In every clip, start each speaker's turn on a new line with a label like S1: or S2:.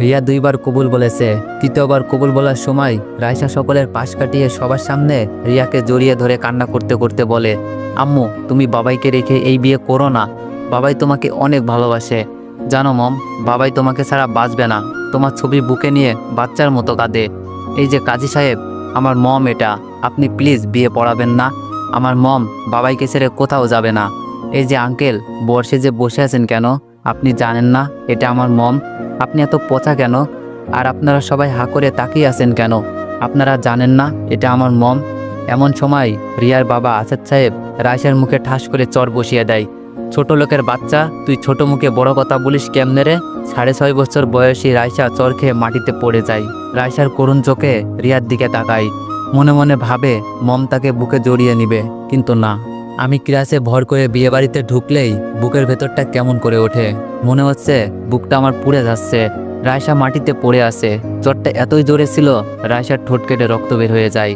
S1: রিয়া দুইবার কবুল বলেছে। তৃতীয়বার কবুল বলার সময় রাইসা সকলের পাশ কাটিয়ে সবার সামনে রিয়াকে জড়িয়ে ধরে কান্না করতে করতে বলে, আম্মু তুমি বাবাইকে রেখে এই বিয়ে করো না, বাবাই তোমাকে অনেক ভালোবাসে। জানো মম, বাবাই তোমাকে ছাড়া বাঁচবে না। তোমার ছবি বুকে নিয়ে বাচ্চার মতো কাঁদে। এই যে কাজী সাহেব, আমার মম এটা, আপনি প্লিজ বিয়ে পড়াবেন না। আমার মম বাবাইকে ছেড়ে কোথাও যাবে না। এই যে আঙ্কেল, বর্ষে যে বসে আছেন কেন, আপনি জানেন না এটা আমার মম? আপনি এত পচা কেন? আর আপনারা সবাই হা করে তাকিয়ে আছেন কেন? আপনারা জানেন না এটা আমার মম? এমন সময় রিয়ার বাবা আসাদ সাহেব রাইসার মুখে ঠাস করে চর বসিয়ে দেয়। ছোট লোকের বাচ্চা, তুই ছোট মুখে বড় কথা বলিস কেমনে রে? 6.5 বছর বয়সী রাইসা চর খেয়ে মাটিতে পড়ে যায়। রাইসার করুণ চোখে রিয়ার দিকে তাকায়। মনে মনে ভাবে মম তাকে বুকে জড়িয়ে নিবে, কিন্তু না। আমি ক্লাসে ভর করে বিয়ে বাড়িতে ঢুকলেই বুকের ভেতরটা কেমন করে ওঠে। মনে হচ্ছে বুকটা আমার পুড়ে যাচ্ছে। রাইসা মাটিতে পড়ে আছে। জ্বরটা এতই জোরে ছিল রাইসার ঠোঁট কেটে রক্ত বের হয়ে যায়।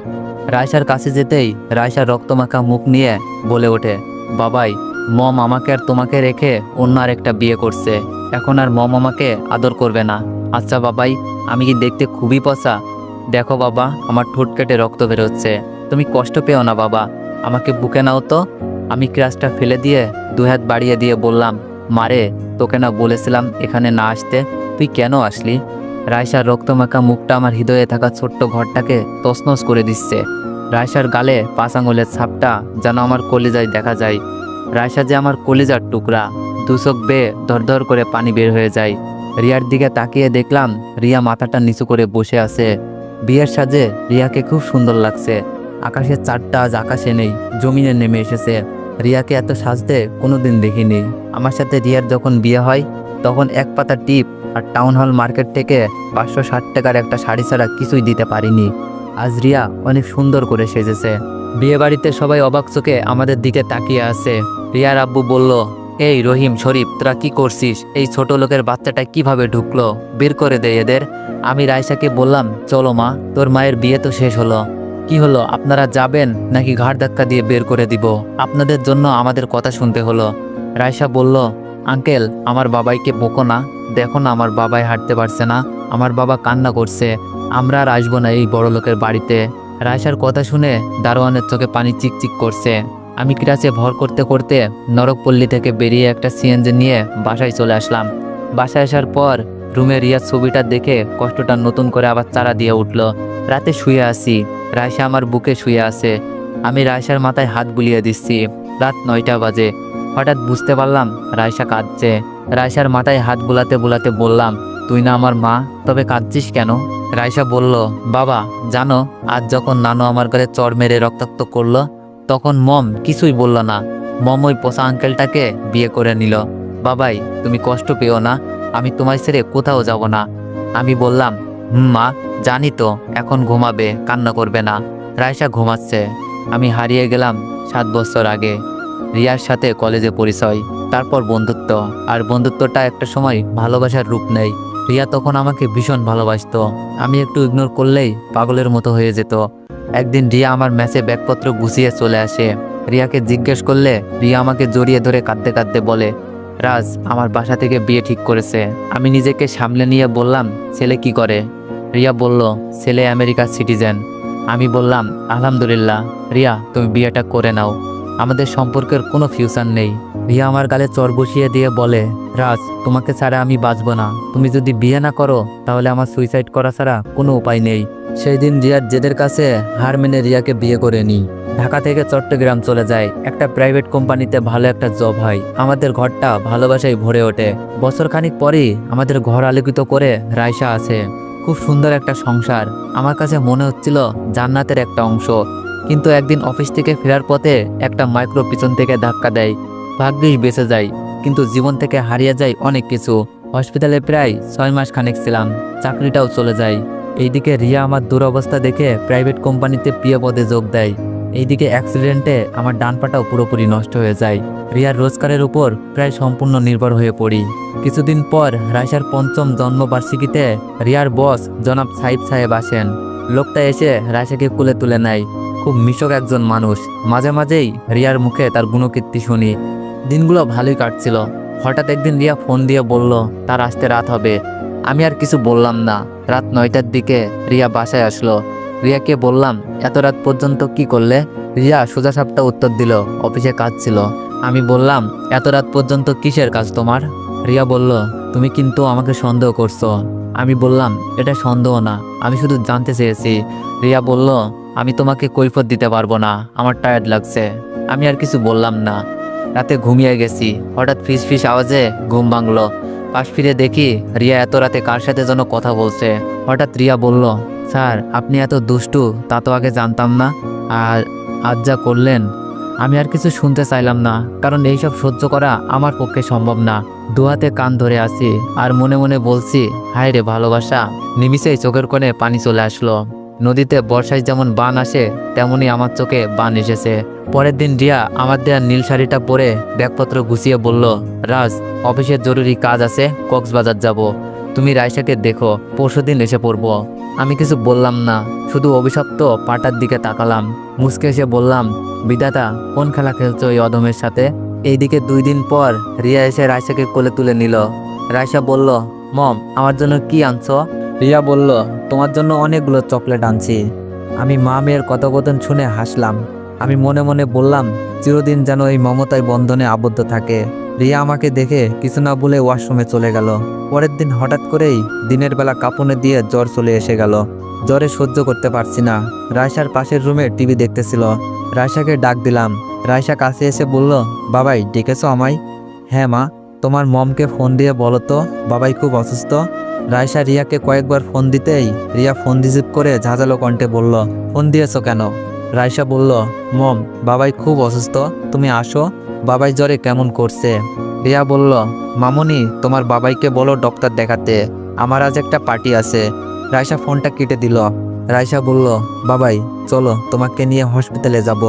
S1: রাইসার কাছে যেতেই রাইসার রক্তমাখা মুখ নিয়ে বলে ওঠে, বাবাই, মম আমাকে আর তোমাকে রেখে অন্য আর একটা বিয়ে করছে। এখন আর মম আমাকে আদর করবে না। আচ্ছা বাবাই, আমি কি দেখতে খুবই পচা? দেখো বাবা, আমার ঠোঁট কেটে রক্ত বের হচ্ছে। তুমি কষ্ট পেও না বাবা, আমাকে বুকে নাও তো। আমি ক্লাসটা ফেলে দিয়ে 2 হাত বাড়িয়ে দিয়ে বললাম, মারে, তোকে না বলেছিলাম এখানে না আসতে, তুই কেন আসলি? রাইসার রক্তমাখা মুখটা আমার হৃদয়ে থাকা ছোট্ট ঘরটাকে তছনছ করে দিচ্ছে। রাইসার গালে 5 আঙুলের ছাপটা যেন আমার কলিজায় দেখা যায়। রাইসা যে আমার কলিজার টুকরা। 2 চোখ বেয়ে ধরধর করে পানি বের হয়ে যায়। রিয়ার দিকে তাকিয়ে দেখলাম রিয়া মাথাটা নিচু করে বসে আছে। বিয়ের সাজে রিয়াকে খুব সুন্দর লাগছে। আকাশের চাঁদটা আজ আকাশে নেই, জমিনে নেমে এসেছে। রিয়াকে এত সাজতে কোনোদিন দেখিনি। আমার সাথে রিয়ার যখন বিয়ে হয় তখন 1 পাতা টিপ আর টাউন হল মার্কেট থেকে 560 টাকার একটা শাড়ি ছাড়া কিছুই দিতে পারিনি। আজ রিয়া অনেক সুন্দর করে সেজেছে। বিয়ে বাড়িতে সবাই অবাক চোখে আমাদের দিকে তাকিয়ে আছে। রিয়ার আব্বু বলল, এই রহিম, শরীফ, তোরা কি করছিস? এই ছোট লোকের বাচ্চাটা কিভাবে ঢুকলো? বের করে দে এদের। আমি রাইসাকে বললাম, চলো মা, তোর মায়ের বিয়ে তো শেষ হলো। কি হলো, আপনারা যাবেন নাকি ঘাড় ধাক্কা দিয়ে বের করে দিব? আপনাদের জন্য আমাদের কথা শুনতে হলো। রাইসা বলল, আঙ্কেল, আমার বাবাইকে বকো না। দেখো না, আমার বাবাই হাঁটতে পারছে না, আমার বাবা কান্না করছে। আমরা আর আসবো না এই বড় লোকের বাড়িতে। রাইসার কথা শুনে দারোয়ানের চোখে পানি চিকচিক করছে। আমি ক্লাসে ভর করতে করতে নরকপল্লী থেকে বেরিয়ে একটা সিএনজি নিয়ে বাসায় চলে আসলাম। বাসায় আসার পর রুমে রিয়ার ছবিটা দেখে কষ্টটা নতুন করে আবার চারা দিয়ে উঠল। রাতে শুয়ে আছি, রাইসা আমার বুকে শুয়ে আছে। আমি রাইসার মাথায় হাত বুলিয়ে দিচ্ছি। রাত 9টা বাজে। হঠাৎ বুঝতে পারলাম রাইসা কাঁদছে। রাইসার মাথায় হাত বুলাতে বুলাতে বললাম, তুই না আমার মা, তবে কাঁদছিস কেন? রাইসা বলল, বাবা জানো, আজ যখন নানু আমার গালে চড় মেরে রক্তাক্ত করলো তখন মম কিছুই বলল না। মম ওই পোষা আঙ্কেলটাকে বিয়ে করে নিল। বাবাই, তুমি কষ্ট পেও না, আমি তোমায় ছেড়ে কোথাও যাব না। আমি বললাম, মা, জানি তো, এখন ঘুমাবে, কান্না করবে না। রাইসা ঘুমাচ্ছে। আমি হারিয়ে গেলাম 7 বছর আগে। রিয়ার সাথে কলেজে পরিচয়, তারপর বন্ধুত্ব। আর বন্ধুত্বটা একটা সময় ভালোবাসার রূপ নেয়। রিয়া তখন আমাকে ভীষণ ভালোবাসতো। আমি একটু ইগনোর করলেই পাগলের মতো হয়ে যেত। একদিন রিয়া আমার ম্যাচে ব্যাগপত্র গুছিয়ে চলে আসে। রিয়াকে জিজ্ঞেস করলে রিয়া আমাকে জড়িয়ে ধরে কাঁদতে কাঁদতে বলে, রাজ আমার বাসা থেকে বিয়ে ঠিক করেছে। আমি নিজেকে সামলে নিয়ে বললাম, ছেলে কি করে? রিয়া বলল, ছেলে আমেরিকার সিটিজেন। আমি বললাম, আলহামদুলিল্লাহ। রিয়া, তুমি বিয়েটা করে নাও, আমাদের সম্পর্কের কোনো ফিউচার নেই। রিয়া আমার গালে চর বসিয়ে দিয়ে বলে, রাজ, তোমাকে ছাড়া আমি বাঁচব না। তুমি যদি বিয়ে না করো তাহলে আমার সুইসাইড করা ছাড়া কোনো উপায় নেই। সেই দিন রিয়ার জেদের কাছে হার মেনে রিয়াকে বিয়ে করে নিই। ঢাকা থেকে চট্টগ্রাম চলে যায়। একটা প্রাইভেট কোম্পানিতে ভালো একটা জব হয়। আমাদের ঘরটা ভালোবাসায় ভরে ওঠে। বছর খানিক পরেই আমাদের ঘর আলোকিত করে রাইসা আছে। খুব সুন্দর একটা সংসার। আমার কাছে মনে হচ্ছিল জান্নাতের একটা অংশ। কিন্তু একদিন অফিস থেকে ফেরার পথে একটা মাইক্রো পিছন থেকে ধাক্কা দেয়। ভাগ্যিস বেঁচে যায়, কিন্তু জীবন থেকে হারিয়ে যায় অনেক কিছু। হসপিটালে প্রায় 6 মাস খানেক ছিলাম। চাকরিটাও চলে যায়। এইদিকে রিয়া আমার দুরবস্থা দেখে প্রাইভেট কোম্পানিতে প্রিয় পদে যোগ দেয়। এইদিকে অ্যাক্সিডেন্টে আমার ডান পাটাও পুরোপুরি নষ্ট হয়ে যায়। রিয়ার রোজগারের উপর প্রায় সম্পূর্ণ নির্ভর হয়ে পড়ি। কিছুদিন পর রাইসার 5ম জন্মবার্ষিকীতে রিয়ার বস জনাব সাইদ সাহেব আসেন। লোকটা এসে রাইসাকে কুলে তুলে নেয়। খুব মিশক একজন মানুষ। মাঝে মাঝেই রিয়ার মুখে তার গুণকীর্তি শুনি। দিনগুলো ভালোই কাটছিল। হঠাৎ একদিন রিয়া ফোন দিয়ে বলল তার আসতে রাত হবে। আমি আর কিছু বললাম না। রাত 9টার দিকে রিয়া বাসায় আসলো। রিয়াকে বললাম, এত রাত পর্যন্ত কি করলে? রিয়া সোজা সাপটা উত্তর দিল, অফিসে কাজ ছিল। আমি বললাম, এত রাত পর্যন্ত কিসের কাজ তোমার? রিয়া বলল, তুমি কিন্তু আমাকে সন্দেহ করছো। আমি বললাম, এটা সন্দেহ না, আমি শুধু জানতে চেয়েছি। রিয়া বলল, আমি তোমাকে কৈফিয়ত দিতে পারবো না, আমার টায়ার্ড লাগছে। আমি আর কিছু বললাম না। রাতে ঘুমিয়ে গেছি। হঠাৎ ফিস ফিস আওয়াজে ঘুম ভাঙলো। পাশ ফিরে দেখি রিয়া এত রাতে কার সাথে যেন কথা বলছে। হঠাৎ রিয়া বলল, স্যার আপনি এত দুষ্টু তা তো আগে জানতাম না, আর আজ যা করলেন। আমি আর কিছু শুনতে চাইলাম না, কারণ এইসব সহ্য করা আমার পক্ষে সম্ভব না। দুহাতে কান ধরে আছি আর মনে মনে বলছি, হায় রে ভালোবাসা। নিমিষেই চোখের কোণে পানি চলে আসলো। নদীতে বর্ষায় যেমন বান আসে, তেমনি আমার চোখে বান এসেছে। পরের দিন রিয়া আমার দেয়া নীল শাড়িটা পরে ব্যাগপত্র গুছিয়ে বলল, রাজ, অফিসের জরুরি কাজ আছে, কক্সবাজার যাব। তুমি রাইসাকে দেখো, পরশুদিন এসে পড়বো। আমি কিছু বললাম না, শুধু অভিশপ্ত পাটার দিকে তাকালাম। মুচকে এসে বললাম, বিধাতা, কোন খেলা খেলছো এই অদমের সাথে? এইদিকে 2 দিন পর রিয়া এসে রাইসাকে কোলে তুলে নিল। রাইসা বলল, মম, আমার জন্য কি আনছো? রিয়া বলল, তোমার জন্য অনেকগুলো চকলেট আনছি। আমি মা মেয়ের কথোপকথন শুনে হাসলাম। আমি মনে মনে বললাম, চিরদিন যেন এই মমতায় বন্ধনে আবদ্ধ থাকে। রিয়া আমাকে দেখে কিছু না বলে ওয়াশরুমে চলে গেল। পরের দিন হঠাৎ করেই দিনের বেলা কাঁপুনে দিয়ে জ্বর চলে এসে গেল। জ্বরে সহ্য করতে পারছি না। রায়সার পাশের রুমে টিভি দেখতেছিল। রায়সাকে ডাক দিলাম। রায়সা কাছে এসে বলল, বাবাই ডেকেছো আমায়? হ্যাঁ মা। তোমার মমকে ফোন দিয়ে বলো তো, বাবাই খুব অসুস্থ। রায়সা রিয়াকে কয়েকবার ফোন দিতেই রিয়া ফোন রিসিভ করে ঝাঁঝালো কণ্ঠে বলল, ফোন দিয়েছো কেন? রায়সা বলল, মম, বাবাই খুব অসুস্থ, তুমি আসো, বাবাই জ্বরে কেমন করছে। রিয়া বলল, মামুনি, তোমার বাবাইকে বলো ডক্টর দেখাতে, আমার আজ একটা পার্টি আছে। রায়সা ফোনটা কেটে দিল। রায়সা বলল, বাবাই চলো, তোমাকে নিয়ে হসপিটালে যাব।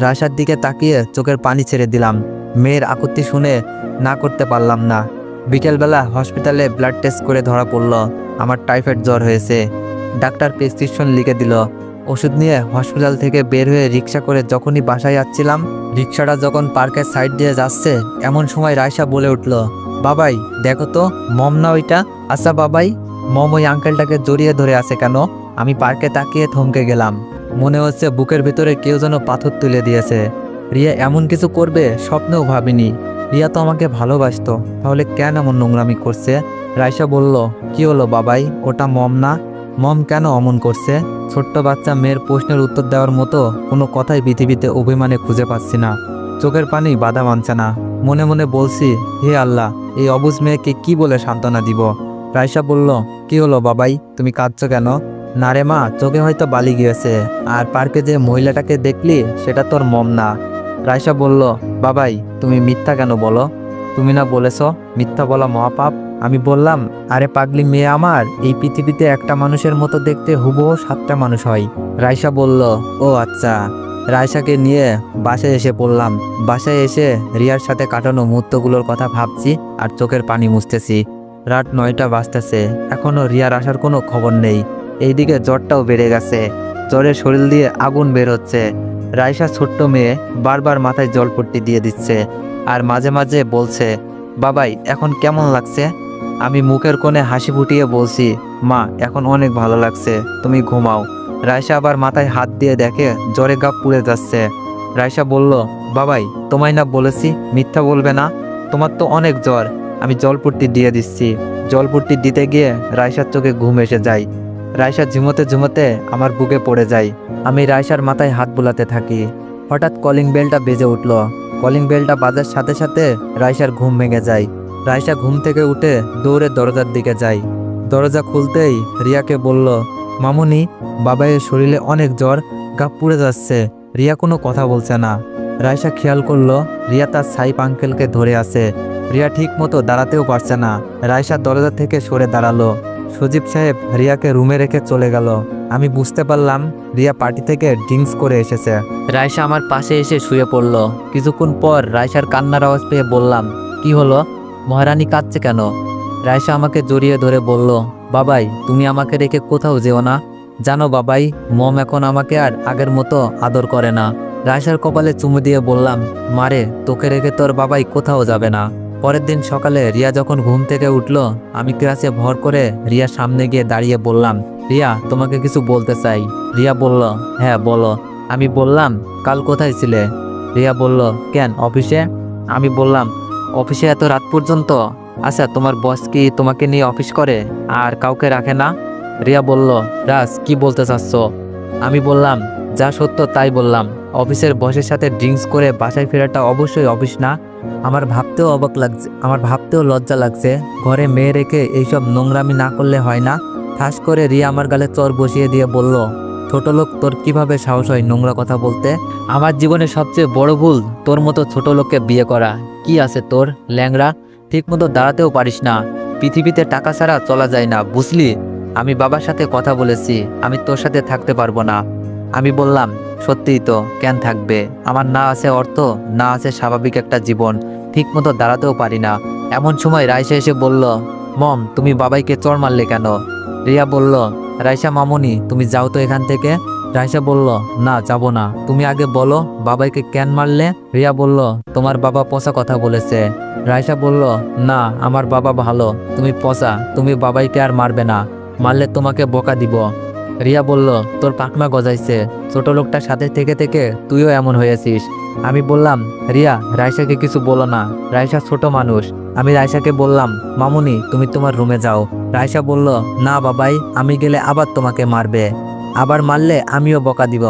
S1: রায়সার দিকে তাকিয়ে চোখের পানি ছেড়ে দিলাম। মেয়ের আকুতি শুনে না করতে পারলাম না। বিকেলবেলা হসপিটালে ব্লাড টেস্ট করে ধরা পড়ল আমার টাইফয়েড জ্বর হয়েছে। ডাক্তার প্রেসক্রিপশন লিখে দিল। ওষুধ নিয়ে হসপিটাল থেকে বের হয়ে রিক্সা করে যখনই বাসায় যাচ্ছিলাম, রিক্সাটা যখন পার্কের সাইড দিয়ে যাচ্ছে, এমন সময় রায়সা বলে উঠল, বাবাই দেখো তো, মম না ওইটা? আচ্ছা বাবাই, মম ওই আঙ্কেলটাকে জড়িয়ে ধরে আছে কেন? আমি পার্কে তাকিয়ে থমকে গেলাম। মনে হচ্ছে বুকের ভিতরে কেউ যেন পাথর তুলে দিয়েছে। রিয়া এমন কিছু করবে স্বপ্নেও ভাবিনি। রিয়া তো আমাকে ভালোবাসতো, তাহলে কেন এমন নোংরামি করছে? রায়সা বলল, কি হলো বাবাই, ওটা মম না? মম কেন অমন করছে? ছোট্ট বাচ্চা মেয়ের প্রশ্নের উত্তর দেওয়ার মতো কোনো কথাই পৃথিবীতে অভিমানে খুঁজে পাচ্ছি না। চোখের পানি বাধা মানছে না। মনে মনে বলছি, হে আল্লাহ, এই অবুঝ মেয়েকে কি বলে সান্ত্বনা দিব? রায়সা বলল, কি হলো বাবাই, তুমি কাঁদছো কেন? না রে মা, চোখে হয়তো বালি গিয়েছে। আর পার্কে যে মহিলাটাকে দেখলি, সেটা তোর মম না। রায়সা বলল, বাবাই তুমি মিথ্যা কেন বলো? তুমি না বলেছ মিথ্যা বলা মহাপাপ? আমি বললাম, আরে পাগলি মেয়ে আমার, এই পৃথিবীতে একটা মানুষের মতো দেখতে হুবহু 7টা মানুষ হয়। রায়সা বলল, ও আচ্ছা। রায়সাকে নিয়ে বাসায় এসে পড়লাম। বাসায় এসে রিয়ার সাথে কাটানো মুহূর্তগুলোর কথা ভাবছি আর চোখের পানি মুছতেছি। রাত 9টা বাজতেছে, এখনো রিয়ার আসার কোনো খবর নেই। এইদিকে জ্বরটাও বেড়ে গেছে। জ্বরের শরীর দিয়ে আগুন বের হচ্ছে। রায়সা ছোট্ট মেয়ে, বারবার মাথায় জলপট্টি দিয়ে দিচ্ছে আর মাঝে মাঝে বলছে, বাবাই এখন কেমন লাগছে? আমি মুখের কোণে হাসি ফুটিয়ে বলছি, মা এখন অনেক ভালো লাগছে, তুমি ঘুমাও। রায়সা আবার মাথায় হাত দিয়ে দেখে জ্বরে গা পুড়ে যাচ্ছে। রায়সা বলল, বাবাই তোমায় না বলেছি মিথ্যা বলবে না, তোমার তো অনেক জ্বর। আমি জলপট্টি দিয়ে দিচ্ছি। জলপট্টি দিতে গিয়ে রায়সার চোখে ঘুম এসে যায়। রায়সা ঝুমোতে ঝুমোতে আমার বুকে পড়ে যায়। আমি রায়সার মাথায় হাত বুলাতে থাকি। হঠাৎ কলিং বেলটা বেজে উঠল। কলিং বেলটা বাজার সাথে সাথে রায়সার ঘুম ভেঙে যায়। রায়সা ঘুম থেকে উঠে দৌড়ে দরজার দিকে যায়। দরজা খুলতেই রিয়াকে বলল, মামুনি, বাবাইয়ের শরীরে অনেক জ্বর, গা পুড়ে যাচ্ছে। রিয়া কোনো কথা বলছে না। রায়সা খেয়াল করলো রিয়া তার সাইপ আঙ্কেলকে ধরে আছে। রিয়া ঠিক মতো দাঁড়াতেও পারছে না। রায়সা দরজা থেকে সরে দাঁড়ালো। সজীব সাহেব রিয়াকে রুমে রেখে চলে গেল। আমি বুঝতে পারলাম রিয়া পার্টি থেকে ড্রিঙ্কস করে এসেছে। রায়সা আমার পাশে এসে শুয়ে পড়ল। কিছুক্ষণ পর রায়সার কান্নার আওয়াজ পেয়ে বললাম, কি হলো, মহারানী কাঁদছে কেন? রায়সা আমাকে জড়িয়ে ধরে বলল, বাবাই তুমি আমাকে রেখে কোথাও যেও না। জানো বাবাই, মম এখন আমাকে আর আগের মতো আদর করে না। রায়সার কপালে চুমু দিয়ে বললাম, মারে তোকে রেখে তোর বাবাই কোথাও যাবে না। পরের দিন সকালে রিয়া যখন ঘুম থেকে উঠলো, আমি ক্লাসে ভর করে রিয়ার সামনে গিয়ে দাঁড়িয়ে বললাম, রিয়া তোমাকে কিছু বলতে চাই। রিয়া বলল, হ্যাঁ বলো। আমি বললাম, কাল কোথায় ছিলে? রিয়া বলল, কেন অফিসে? আমি বললাম, অফিসে এত রাত পর্যন্ত? আচ্ছা তোমার বস কি তোমাকে নিয়ে অফিস করে আর কাউকে রাখে না? রিয়া বলল, রাজ কি বলতে চাচ্ছ? আমি বললাম, যা সত্য তাই বললাম। অফিসের বসের সাথে ড্রিঙ্কস করে বাসায় ফেরাটা অবশ্যই অফিস না। আমার ভাবতেও অবাক লাগছে, আমার ভাবতেও লজ্জা লাগছে। ঘরে মেয়ে রেখে এইসব নোংরামি না করলে হয় না? ঠাস করে রিয়া আমার গালে চর বসিয়ে দিয়ে বলল, ছোট লোক, তোর কিভাবে সাহস হয় নোংরা কথা বলতে? আমার জীবনে সবচেয়ে বড় ভুল তোর মতো ছোট লোককে বিয়ে করা। কি আছে তোর, ল্যাংড়া, ঠিক মতো দাঁড়াতেও পারিস না। পৃথিবীতে টাকা ছাড়া চলা যায় না, বুঝলি? আমি বাবার সাথে কথা বলেছি, আমি তোর সাথে থাকতে পারবো না। আমি বললাম, সত্যিই তো, কেন থাকবে? আমার না আছে অর্থ, না আছে স্বাভাবিক একটা জীবন, ঠিক মতো দাঁড়াতেও পারি না। এমন সময় রাইসা এসে বলল, মম তুমি বাবাইকে চড় মারলে কেন? রিয়া বলল, রাইসা মামুনি তুমি যাও তো এখান থেকে। রাইসা বলল, না যাব না, তুমি আগে বলো বাবাইকে কেন মারলে? রিয়া বলল, তোমার বাবা পচা কথা বলেছে। রাইসা বলল, না আমার বাবা ভালো, তুমি পচা, তুমি বাবাইকে আর মারবে না, মারলে তোমাকে বকা দিব। রিয়া বলল, তোর পাখনা গজাইছে, ছোট লোকটার সাথে থেকে থেকে তুইও এমন হয়েছিস। আমি বললাম, রিয়া রাইসাকে কিছু বলো না, রাইসা ছোট মানুষ। আমি রাইসাকে বললাম, মামুনি তুমি তোমার রুমে যাও। রাইসা বলল, না বাবাই, আমি গেলে আবার তোমাকে মারবে, আবার মারলে আমিও বকা দিব।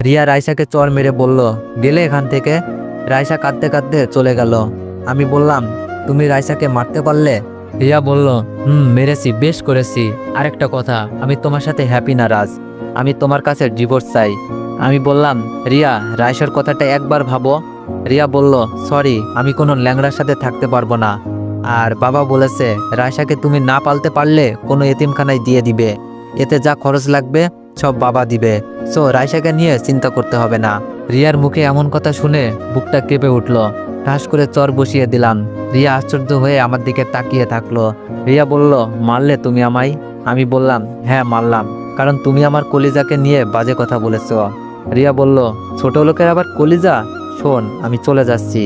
S1: রিয়া রাইসাকে চর মেরে বলল, গেলে এখান থেকে। রাইসা কাঁদতে কাঁদতে চলে গেল। আমি বললাম, তুমি রাইসাকে মারতে পারলে? রিয়া বলল, মেরেছি, বেশ করেছি। আরেকটা কথা, আমি তোমার সাথে হ্যাপি না রাজ, আমি তোমার কাছে ডিভোর্স চাই। আমি বললাম, রিয়া রাইসার কথাটা একবার ভাবো। রিয়া বলল, সরি, আমি কোনো ল্যাংড়ার সাথে থাকতে পারবো না। আর বাবা বলেছে রাইসাকে তুমি না পালতে পারলে কোনো এতিমখানায় দিয়ে দিবে, এতে যা খরচ লাগবে সব বাবা দিবে। সো রাইসাকে নিয়ে চিন্তা করতে হবে না। রিয়ার মুখে এমন কথা শুনে বুকটা কেঁপে উঠল। ঠাস করে চর বসিয়ে দিলাম। রিয়া আশ্চর্য হয়ে আমার দিকে তাকিয়ে থাকলো। রিয়া বলল, মারলে তুমি আমায়? আমি বললাম, হ্যাঁ মারলাম, কারণ তুমি আমার কলিজাকে নিয়ে বাজে কথা বলেছ। রিয়া বলল, ছোট লোকের আবার কলিজা? শোন, আমি চলে যাচ্ছি,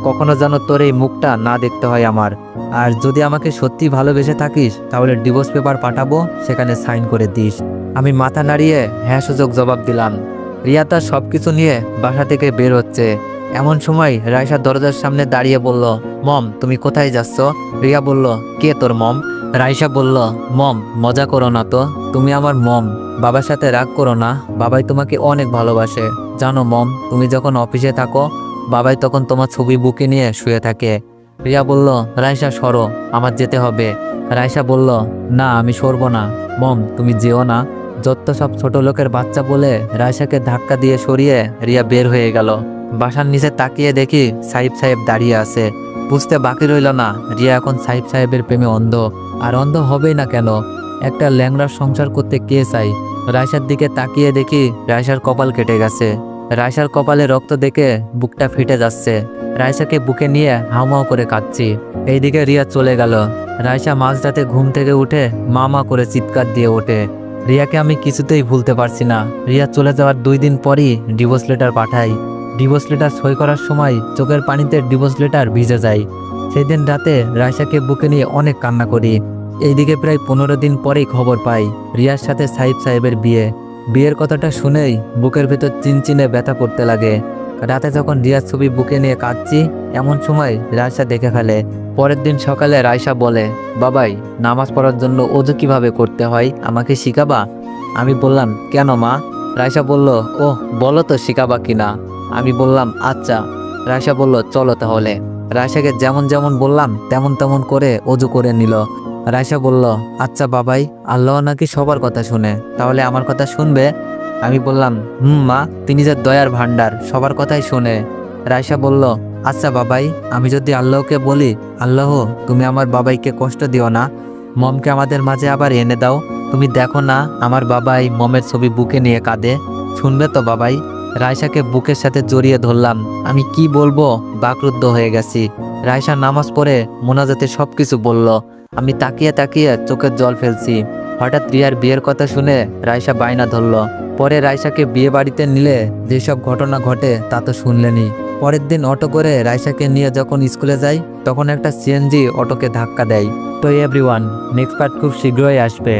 S1: কখনো যেন তোর এই মুখটা না দেখতে হয় আমার। আর যদি আমাকে সত্যি ভালোবেসে থাকিস তাহলে ডিভোর্স পেপার পাঠাবো, সেখানে সাইন করে দিস। আমি মাথা নাড়িয়ে হ্যাঁ সূচক জবাব দিলাম। রিয়া তার সবকিছু নিয়ে বাসা থেকে বের হচ্ছে। এমন সময় রাইসা দরজার সামনে দাঁড়িয়ে বলল, মম তুমি কোথায় যাচ্ছ? রিয়া বলল, কে তোর মম? রাইসা বলল, মম মজা করো না তো, তুমি আমার মম, বাবার সাথে রাগ করো না, বাবাই তোমাকে অনেক ভালোবাসে। জানো মম, তুমি যখন অফিসে থাকো বাবাই তখন তোমার ছবি বুকে নিয়ে শুয়ে থাকে। রিয়া বলল, রাইসা সরো, আমার যেতে হবে। রাইসা বলল, না আমি সরবো না। মম তুমি যেও না। যত সব ছোট লোকের বাচ্চা বলে রাইসাকে ধাক্কা দিয়ে সরিয়ে রিয়া বের হয়ে গেল। বাসার নিচে তাকিয়ে দেখি সাহিব সাহেব দাঁড়িয়ে আছে। বুঝতে বাকি রইল না, রিয়া এখন সাহিব সাহেবের প্রেমে অন্ধ। আর অন্ধ হবেই না কেন, একটা ল্যাংড়ার সংসার করতে কে চাই? রাইসার দিকে তাকিয়ে দেখি রাইসার কপাল কেটে গেছে। রাইসার কপালে রক্ত দেখে বুকটা ফেটে যাচ্ছে। রাইসাকে বুকে নিয়ে হাউমাউ করে কাঁদছি। এইদিকে রিয়া চলে গেল। রাইসা মাঝরাতে ঘুম থেকে উঠে মা মা করে চিৎকার দিয়ে ওঠে। রিয়াকে আমি কিছুতেই ভুলতে পারছি না। রিয়া চলে যাওয়ার 2 দিন পরই ডিভোর্স লেটার পাঠাই। ডিভোর্স লেটার সই করার সময় চোখের পানিতে ডিভোর্স লেটার ভিজে যায়। সেই দিন রাতে রাইসাকে বুকে নিয়ে অনেক কান্না করি। এইদিকে প্রায় 15 দিন পরেই খবর পাই রিয়ার সাথে সাহিব সাহেবের বিয়ে। বিয়ের কথাটা শুনেই বুকের ভেতর চিনচিনে ব্যথা করতে লাগে। রাতে যখন রিয়ার ছবি বুকে নিয়ে কাঁদছি, এমন সময় রাইসা দেখে ফেলে। পরের দিন সকালে রাইসা বলে, বাবাই নামাজ পড়ার জন্য ওযু কিভাবে করতে হয় আমাকে শিখাবা? আমি বললাম, কেন মা? রাইসা বলল, ওহ বলো তো শিখাবা কিনা। আমি বললাম, আচ্ছা। রাইসা বলল, চলো তাহলে। রাইসাকে যেমন যেমন বললাম তেমন তেমন করে ওযু করে নিল। রাইসা বলল, আচ্ছা বাবাই, আল্লাহ নাকি সবার কথা শুনে, তাহলে আমার কথা শুনবে? আমি বললাম, মা, তিনি যে দয়ার ভান্ডার, সবার কথাই শোনে। রাইসা বলল, আচ্ছা বাবাই, আমি যদি আল্লাহকে বলি, আল্লাহ তুমি আমার বাবাইকে কষ্ট দিও না, মমকে আমাদের মাঝে আবার এনে দাও, তুমি দেখো না আমার বাবাই মমের ছবি বুকে নিয়ে কাঁদে, শুনবে তো বাবাই? রাইসাকে বুকের সাথে জড়িয়ে ধরলাম। আমি কি বলবো, বাকরুদ্ধ হয়ে গেছি। রাইসা নামাজ পড়ে মোনাজাতে সবকিছু বলল। আমি তাকিয়ে তাকিয়ে চোখের জল ফেলছি। হঠাৎ রিয়ার বিয়ের কথা শুনে রাইসা বায়না ধরল। পরে রাইসাকে বিয়ে বাড়িতে নিলে যেসব ঘটনা ঘটে তা তো শুনলেনই। পরের দিন অটো করে রাইসাকে নিয়ে যখন স্কুলে যায় তখন একটা সিএনজি অটোকে ধাক্কা দেয়। তো এভরিওয়ান, নেক্সট পার্ট খুব শীঘ্রই আসবে।